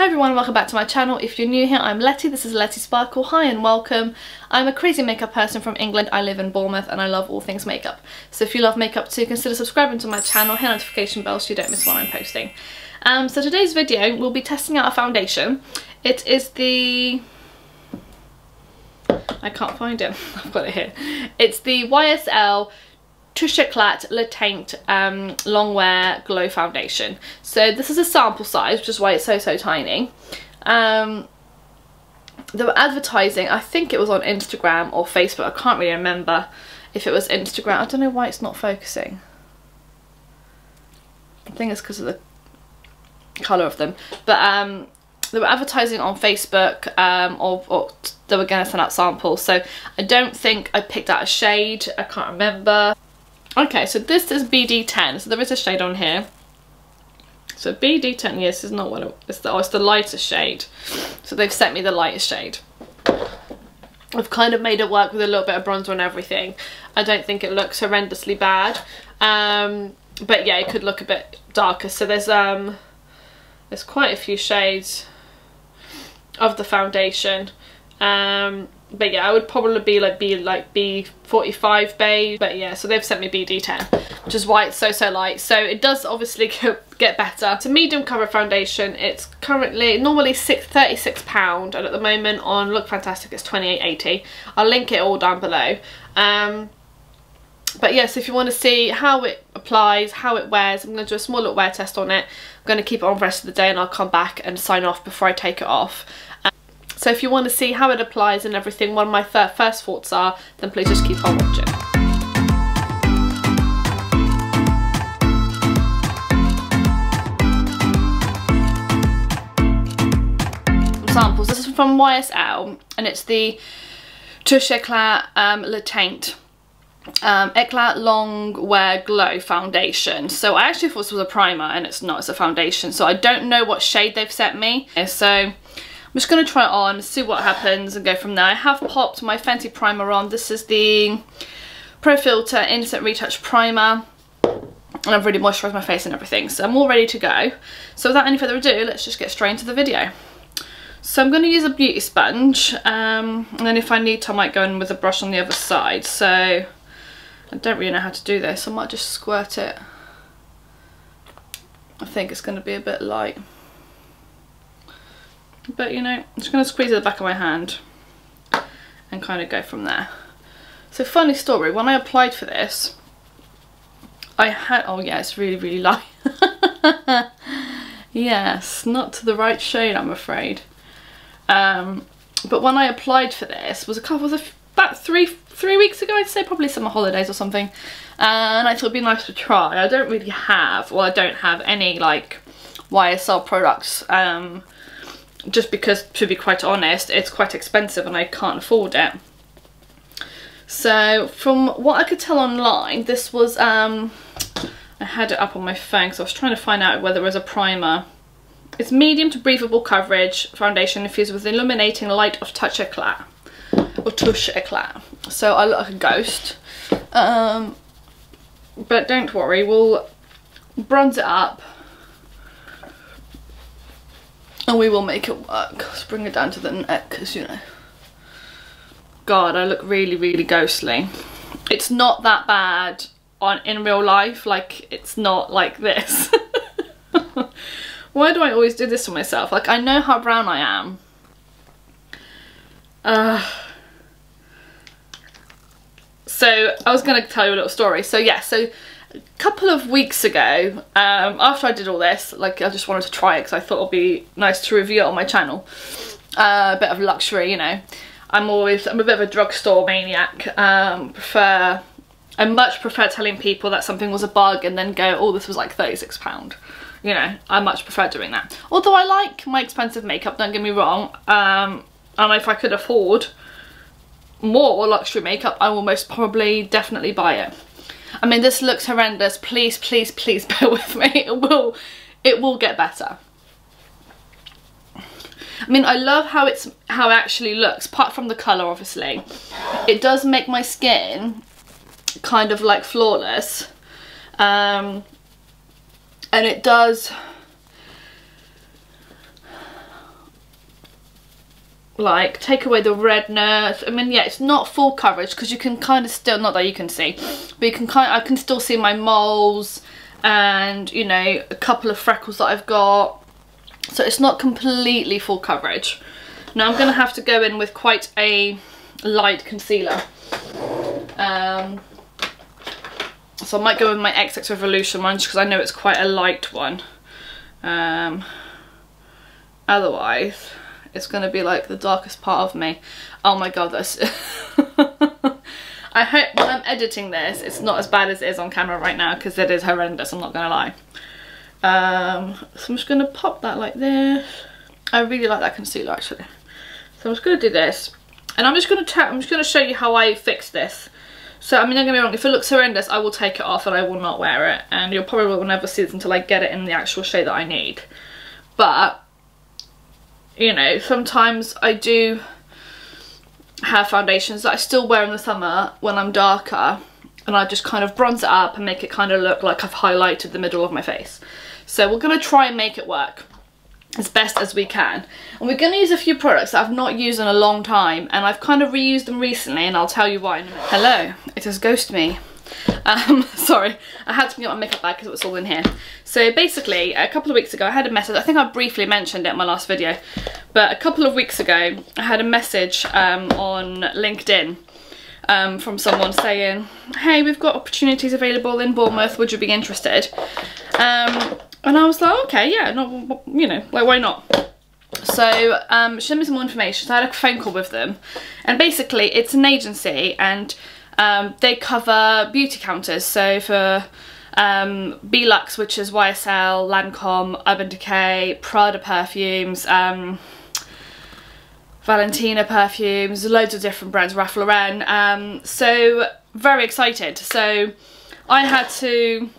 Hi everyone, welcome back to my channel. If you're new here, I'm Letty. This is Letty Sparkle. Hi and welcome. I'm a crazy makeup person from England. I live in Bournemouth and I love all things makeup. So if you love makeup too, consider subscribing to my channel, hit the notification bell so you don't miss when I'm posting. So today's video, we'll be testing out a foundation. It is the... I can't find it. I've got it here. It's the YSL Touche Éclat Le Teint Long Wear Glow Foundation. So this is a sample size, which is why it's so tiny. They were advertising, I think it was on Instagram or Facebook, I can't really remember if it was Instagram. I don't know why it's not focusing. I think it's because of the colour of them. But they were advertising on Facebook, or they were going to send out samples. So I don't think I picked out a shade, I can't remember. Okay, so this is BD10, so there is a shade on here. So BD10, yes, is not what it's the lightest shade. So they've sent me the lightest shade. I've kind of made it work with a little bit of bronzer and everything. I don't think it looks horrendously bad. But yeah, it could look a bit darker. So there's quite a few shades of the foundation. But yeah, I would probably be like B45 beige. But yeah, so they've sent me BD10, which is why it's so light. So it does obviously get better. It's a medium cover foundation. It's currently normally £36, and at the moment on Look Fantastic it's £28.80. I'll link it all down below. But yes, if you want to see how it applies, how it wears, I'm going to do a small little wear test on it. I'm going to keep it on for the rest of the day and I'll come back and sign off before I take it off. So if you want to see how it applies and everything, what my first thoughts are, then please just keep on watching. Samples. This is from YSL and it's the Touche Éclat Le Teint Éclat Long Wear Glow Foundation. So I actually thought this was a primer and it's not, it's a foundation. So I don't know what shade they've sent me. So I'm just going to try it on, see what happens and go from there. I have popped my Fenty primer on. This is the Pro Filter Instant Retouch Primer. And I've really moisturised my face and everything. So I'm all ready to go. So without any further ado, let's just get straight into the video. So I'm going to use a beauty sponge. And then if I need to, I might go in with a brush on the other side. So I don't really know how to do this. I might just squirt it. I think it's going to be a bit light. But you know, I'm just going to squeeze it at the back of my hand and kind of go from there. So funny story, when I applied for this, I had, oh yeah, it's really light. Yes, not to the right shade, I'm afraid. But when I applied for this, was about three weeks ago, I'd say, probably summer holidays or something. And I thought it'd be nice to try. I don't really have, well, I don't have any like YSL products. Just because, to be quite honest, it's quite expensive and I can't afford it. So from what I could tell online, this was, I had it up on my phone because I was trying to find out whether it was a primer. It's medium to breathable coverage foundation infused with illuminating light of Touche Éclat, or Touche Éclat. So I look like a ghost. But don't worry, we'll bronze it up. And we will make it work. Let's bring it down to the neck, because you know, God, I look really ghostly. It's not that bad in real life, like it's not like this. Why do I always do this to myself? Like, I know how brown I am. So I was going to tell you a little story. So yeah, so a couple of weeks ago, after I did all this, like I just wanted to try it because I thought it'd be nice to review it on my channel. A bit of luxury, you know. I'm a bit of a drugstore maniac. I much prefer telling people that something was a bug and then go, oh, this was like £36. You know, I much prefer doing that. Although I like my expensive makeup, don't get me wrong. And if I could afford more luxury makeup, I will most probably definitely buy it. I mean, this looks horrendous. Please bear with me. It will get better. I mean, I love how it actually looks, apart from the colour, obviously. It does make my skin kind of like flawless. And it does like take away the redness. I mean, yeah, it's not full coverage because you can kind of still, not that you can see, but you can I can still see my moles and, you know, a couple of freckles that I've got. So it's not completely full coverage. Now I'm going to have to go in with quite a light concealer. So I might go with my XX Revolution one just because I know it's quite a light one. Otherwise it's going to be like the darkest part of me. Oh my god, that's I hope when I'm editing this it's not as bad as it is on camera right now, because it is horrendous, I'm not going to lie. So I'm just going to pop that like this. I really like that concealer actually. So I'm just going to do this, and I'm just going to show you how I fix this. So I mean, don't get me wrong, if it looks horrendous I will take it off and I will not wear it, and you'll probably never see this until I get it in the actual shade that I need. But you know, sometimes I do have foundations that I still wear in the summer when I'm darker, and I just kind of bronze it up and make it kind of look like I've highlighted the middle of my face. So we're going to try and make it work as best as we can, and we're going to use a few products that I've not used in a long time, and I've kind of reused them recently, and I'll tell you why in a minute. Hello, it has ghosted me. Sorry, I had to get my makeup bag because it was all in here. So basically, a couple of weeks ago I had a message, I think I briefly mentioned it in my last video, but a couple of weeks ago I had a message on LinkedIn from someone saying, hey, we've got opportunities available in Bournemouth, would you be interested? And I was like, okay, yeah, no, you know, like, why not? So she sent me some more information, so I had a phone call with them, and basically it's an agency, and they cover beauty counters. So for Belux, which is YSL, Lancome, Urban Decay, Prada perfumes, Valentina perfumes, loads of different brands, Ralph Lauren. So very excited. So I had to,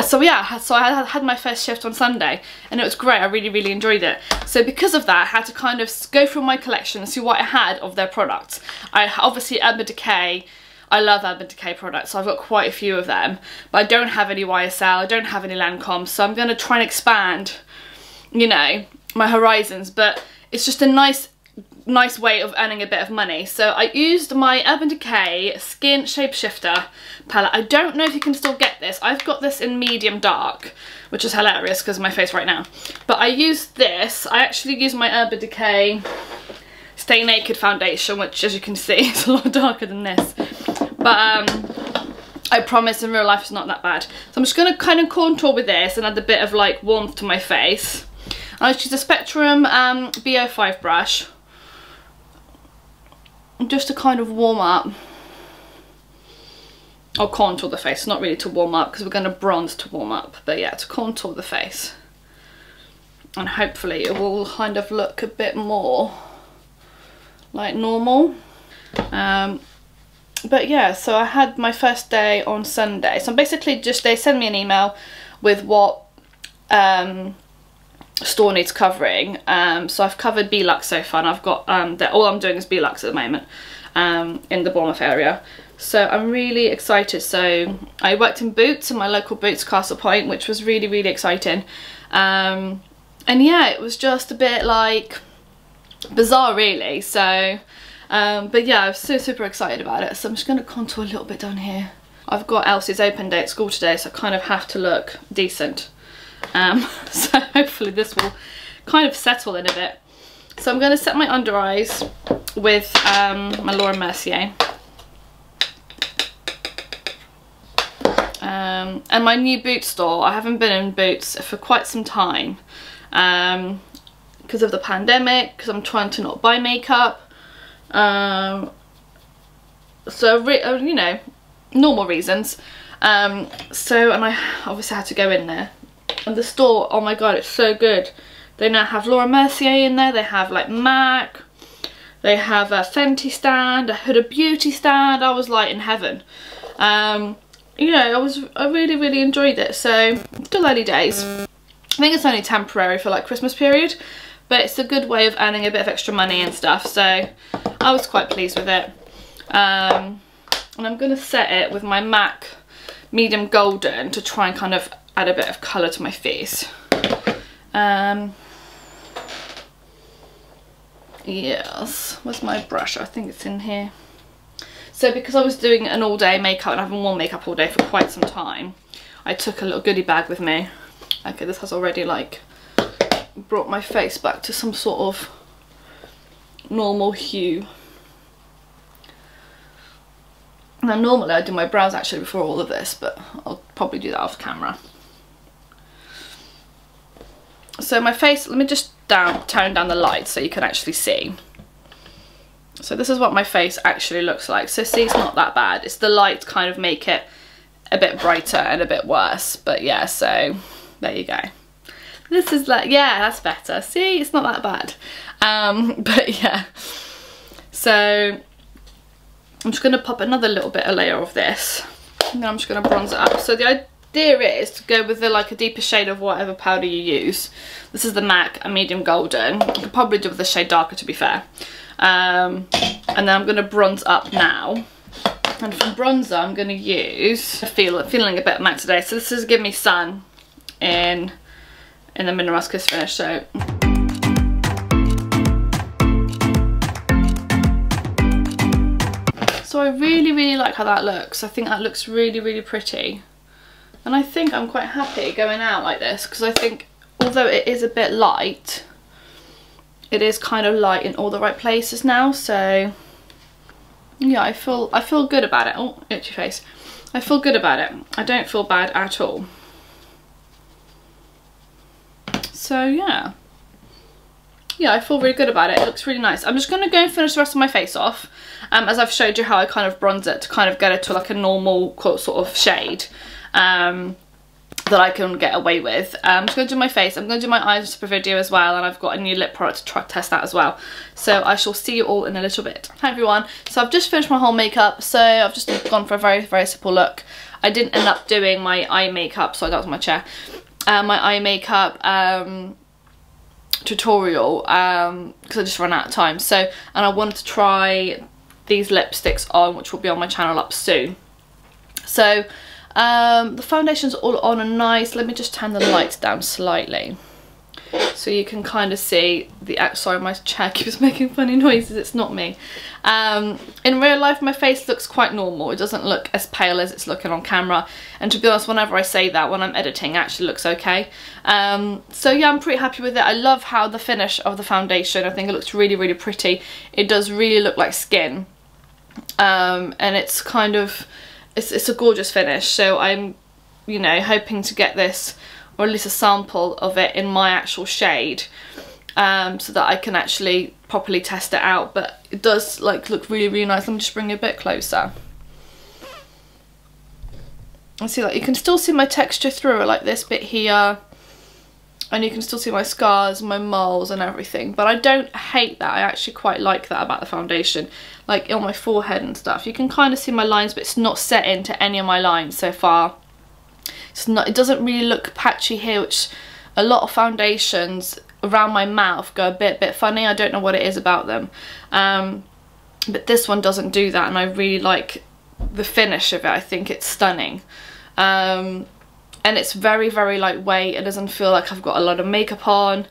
so yeah, so I had my first shift on Sunday, and it was great. I really enjoyed it. So because of that, I had to kind of go through my collection and see what I had of their products. Obviously Urban Decay, I love Urban Decay products, so I've got quite a few of them, but I don't have any YSL, I don't have any Lancome, so I'm going to try and expand, you know, my horizons. But it's just a nice way of earning a bit of money. So I used my Urban Decay Skin Shapeshifter palette. I don't know if you can still get this. I've got this in medium dark, which is hilarious because of my face right now. But I used this. I actually used my Urban Decay Stay Naked foundation, which, as you can see, is a lot darker than this. But I promise in real life it's not that bad. So I'm just going to kind of contour with this and add a bit of like warmth to my face. I just use a Spectrum BO5 brush just to kind of warm up, or contour the face, not really to warm up because we're going to bronze to warm up, but yeah, to contour the face, and hopefully it will kind of look a bit more like normal. But yeah, so I had my first day on Sunday, so basically just they send me an email with what store needs covering. So I've covered Belux so far, and I've got all I'm doing is Belux at the moment in the Bournemouth area. So I'm really excited. So I worked in Boots, in my local Boots, Castle Point, which was really exciting. And yeah, it was just a bit like bizarre really. So but yeah, I was super excited about it. So I'm just going to contour a little bit down here. I've got Elsie's open day at school today, so I kind of have to look decent. So hopefully this will kind of settle in a bit. So I'm going to set my under eyes with my Laura Mercier. And my new Boots store. I haven't been in Boots for quite some time because of the pandemic, because I'm trying to not buy makeup. So you know, normal reasons. And I obviously had to go in there. And the store, oh my god, it's so good. They now have Laura Mercier in there, they have like MAC, they have a Fenty stand, a Huda Beauty stand. I was like in heaven. You know, I really enjoyed it. So still early days. I think it's only temporary for like Christmas period, but it's a good way of earning a bit of extra money and stuff. So I was quite pleased with it. And I'm gonna set it with my MAC medium golden to try and kind of add a bit of colour to my face. Yes, where's my brush? I think it's in here. So because I was doing an all day makeup and I haven't worn makeup all day for quite some time, I took a little goodie bag with me. Okay, this has already like brought my face back to some sort of normal hue. Now normally I do my brows actually before all of this, but I'll probably do that off camera. So my face, let me just tone down the light so you can actually see. So this is what my face actually looks like. So see, it's not that bad. It's the light kind of make it a bit brighter and a bit worse. But yeah, so there you go. This is like, yeah, that's better. See, it's not that bad. But yeah. So I'm just going to pop another little bit, a layer of this. And then I'm just going to bronze it up. So the idea is to go with like a deeper shade of whatever powder you use. This is the MAC, a medium golden. You could probably do with a shade darker, to be fair. And then I'm going to bronze up now. And from bronzer I'm going to use, feeling a bit matte today. So this is Give Me Sun in the Mineral Kiss finish. So I really like how that looks. I think that looks really pretty. And I think I'm quite happy going out like this, because I think although it is a bit light, it is kind of light in all the right places now. So yeah, I feel good about it. Oh, itchy face. I feel good about it. I don't feel bad at all. So yeah, I feel really good about it. It looks really nice. I'm just going to go and finish the rest of my face off, as I've showed you how I kind of bronze it to kind of get it to like a normal sort of shade that I can get away with. I'm just going to do my face. I'm going to do my eyes for video as well, and I've got a new lip product to test that as well. So I shall see you all in a little bit. Hi everyone. So I've just finished my whole makeup. So I've just gone for a very simple look. I didn't end up doing my eye makeup. Sorry, that was my chair. My eye makeup tutorial because I just ran out of time. So, and I wanted to try these lipsticks on, which will be on my channel up soon. So the foundation's all on and nice. Let me just turn the lights down slightly so you can kind of see the, sorry, my chair keeps making funny noises, it's not me. In real life my face looks quite normal. It doesn't look as pale as it's looking on camera, and to be honest, whenever I say that, when I'm editing, it actually looks okay. So yeah, I'm pretty happy with it. I love how the finish of the foundation, I think it looks really pretty. It does really look like skin, and it's kind of, it's a gorgeous finish. So I'm, you know, hoping to get this, or at least a sample of it in my actual shade, so that I can actually properly test it out. But it does like look really nice. Let me just bring it a bit closer. And see, like, you can still see my texture through it, like this bit here, and you can still see my scars, my moles and everything. But I don't hate that. I actually quite like that about the foundation, like on my forehead and stuff. You can kind of see my lines, but it's not set into any of my lines so far. It's not, it doesn't really look patchy here, which a lot of foundations around my mouth go a bit funny. I don't know what it is about them, but this one doesn't do that, and I really like the finish of it. I think it's stunning, and it's very lightweight. It doesn't feel like I've got a lot of makeup on.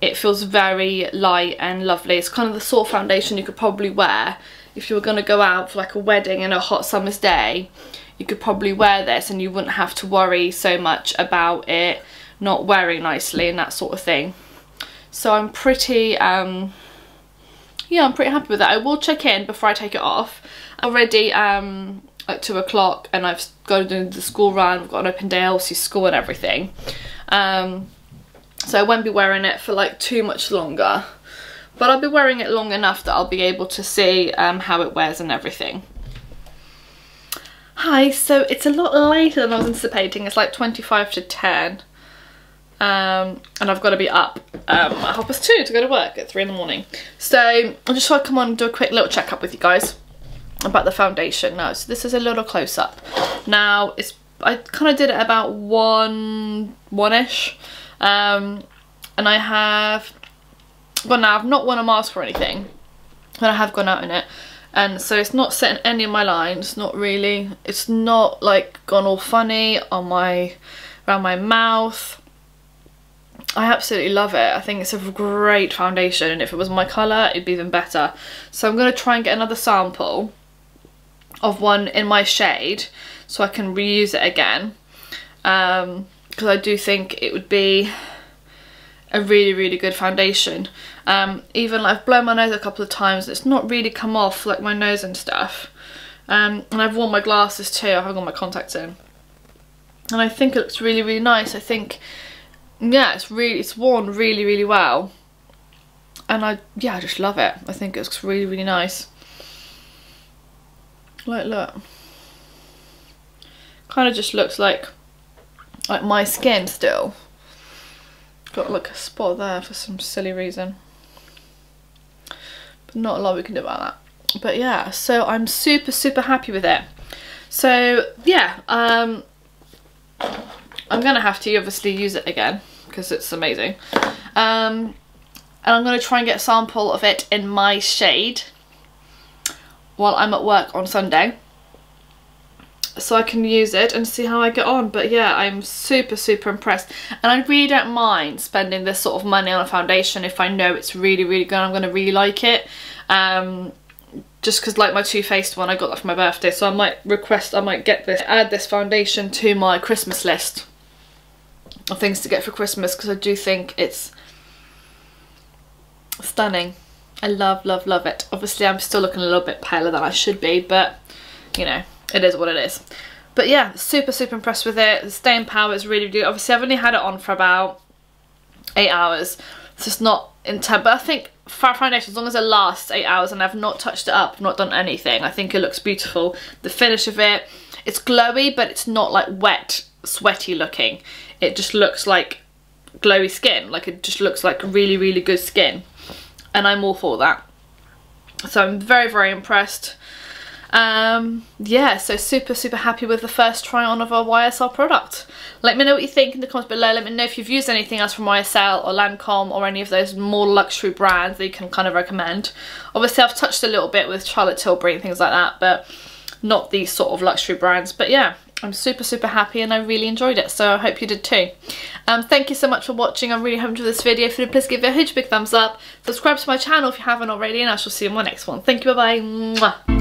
It feels very light and lovely. It's kind of the sort of foundation you could probably wear if you were going to go out for like a wedding in a hot summer's day. You could probably wear this and you wouldn't have to worry so much about it not wearing nicely and that sort of thing. So I'm pretty, yeah, I'm pretty happy with that. I will check in before I take it off. Already at 2 o'clock, and I've got to do the school run. We've got an open day, LC school and everything. So I won't be wearing it for like too much longer, but I'll be wearing it long enough that I'll be able to see how it wears and everything. Hi, so it's a lot later than I was anticipating. It's like 25 to 10. And I've got to be up at 2:30 to go to work at 3 in the morning. So I just thought I'd come on and do a quick little checkup with you guys about the foundation. Now, so this is a little close up. Now, I kind of did it about one-ish. And I have, well, now I've not worn a mask or anything, but I have gone out in it. And so it's not setting any of my lines, not really. It's not like gone all funny on around my mouth. I absolutely love it. I think it's a great foundation, and if it was my colour it'd be even better. So I'm going to try and get another sample of one in my shade so I can reuse it again, because I do think it would be a really good foundation. Even like I've blown my nose a couple of times, it's not really come off, like my nose and stuff. And I've worn my glasses too, I haven't got my contacts in, and I think it looks really nice. I think, yeah, it's worn really well, and I just love it. I think it looks really nice. Like, look, kind of just looks like my skin still. Got like a spot there for some silly reason, but not a lot we can do about that. But yeah, so I'm super happy with it. So yeah, I'm gonna have to obviously use it again because it's amazing, and I'm gonna try and get a sample of it in my shade while I'm at work on Sunday, so I can use it and see how I get on. But yeah, I'm super impressed, and I really don't mind spending this sort of money on a foundation if I know it's really good, I'm gonna really like it. Just because, like my Too Faced one, I got that for my birthday, so I might get this, add this foundation to my Christmas list of things to get for Christmas, because I do think it's stunning. I love it. Obviously I'm still looking a little bit paler than I should be, but you know, it is what it is. But yeah, super impressed with it. The staying power is really good. Obviously I've only had it on for about 8 hours, so it's not intense, but I think for foundation, as long as it lasts 8 hours and I've not touched it up, not done anything, I think it looks beautiful. The finish of it, it's glowy, but it's not like wet, sweaty looking. It just looks like glowy skin, like it just looks like really good skin, and I'm all for that. So I'm very impressed. Yeah, so super happy with the first try on of our YSL product. Let me know what you think in the comments below. Let me know if you've used anything else from YSL or Lancome or any of those more luxury brands that you can kind of recommend. Obviously I've touched a little bit with Charlotte Tilbury and things like that, but not these sort of luxury brands. But yeah, I'm super happy, and I really enjoyed it, so I hope you did too. Thank you so much for watching. I really hope you enjoyed this video. If you did, please give it a huge big thumbs up, subscribe to my channel if you haven't already, and I shall see you in my next one. Thank you, bye bye.